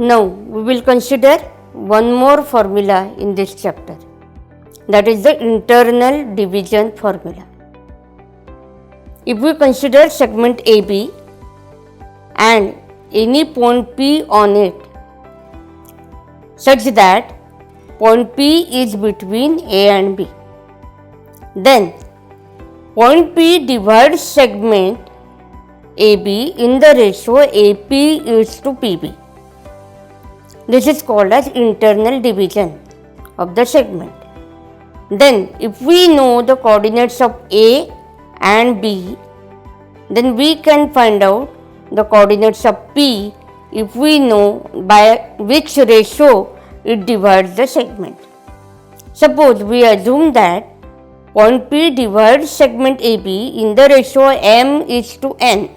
Now we will consider one more formula in this chapter, that is the internal division formula. If we consider segment AB and any point P on it such that point P is between A and B, then point P divides segment AB in the ratio AP is to PB. This is called as internal division of the segment. Then if we know the coordinates of A and B, then we can find out the coordinates of P if we know by which ratio it divides the segment. Suppose we assume that point P divides segment AB in the ratio m is to n,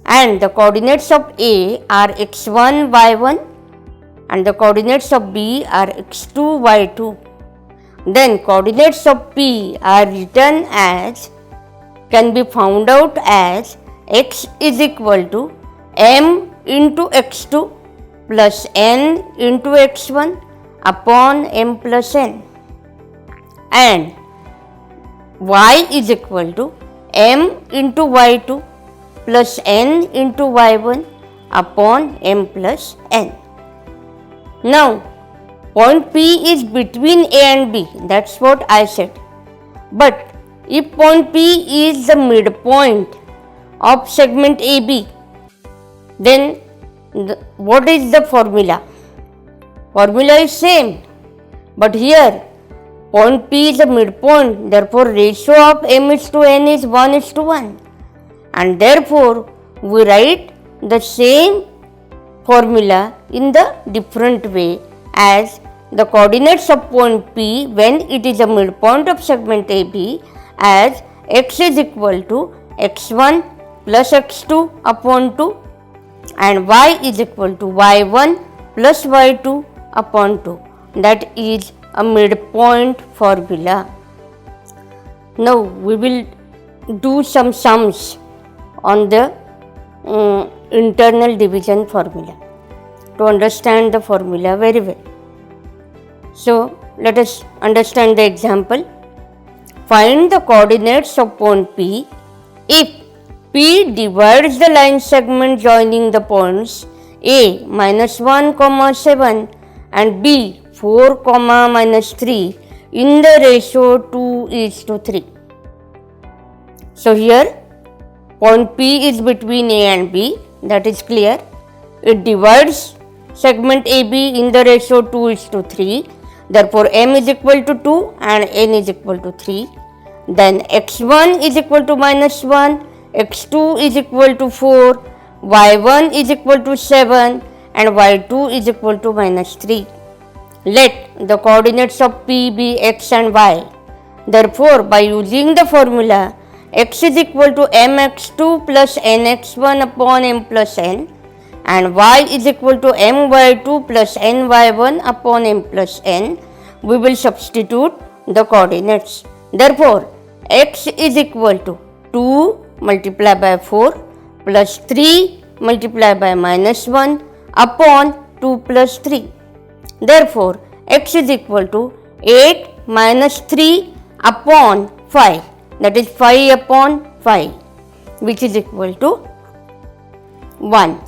and the coordinates of A are x1, y1 and the coordinates of B are x2, y2. Then coordinates of P are written as, can be found out as x is equal to m into x2 plus n into x1 upon m plus n, and y is equal to m into y2 plus n into y1 upon m plus n. Now point P is between A and B, that's what I said. But if point P is the midpoint of segment AB, then what is the formula? Formula is same, but here point P is the midpoint, therefore ratio of m is to n is 1 is to 1, and therefore we write the same formula in the different way as the coordinates of point P when it is a midpoint of segment AB as x is equal to x1 plus x2 upon 2 and y is equal to y1 plus y2 upon 2. That is a midpoint formula. Now we will do some sums on the internal division formula to understand the formula very well. So let us understand the example. Find the coordinates of point P if P divides the line segment joining the points A minus 1, 7 and B 4, minus 3 in the ratio 2 is to 3. So here point P is between A and B, that is clear. It divides segment AB in the ratio 2 is to 3. Therefore m is equal to 2 and n is equal to 3. Then x1 is equal to minus 1, x2 is equal to 4, y1 is equal to 7 and y2 is equal to minus 3. Let the coordinates of P be x and y. Therefore by using the formula x is equal to mx2 plus nx1 upon m plus n and y is equal to my2 plus ny1 upon m plus n, we will substitute the coordinates. Therefore x is equal to 2 multiplied by 4 plus 3 multiplied by minus 1 upon 2 plus 3. Therefore x is equal to 8 minus 3 upon 5, that is 5 upon 5, which is equal to 1.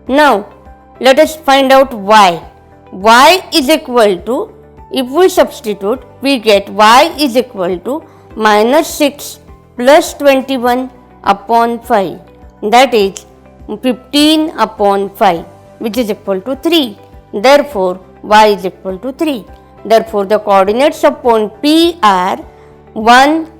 Now let us find out y. Y is equal to, if we substitute, we get y is equal to minus 6 plus 21 upon 5, that is 15 upon 5, which is equal to 3. Therefore y is equal to 3. Therefore the coordinates of point P are 1,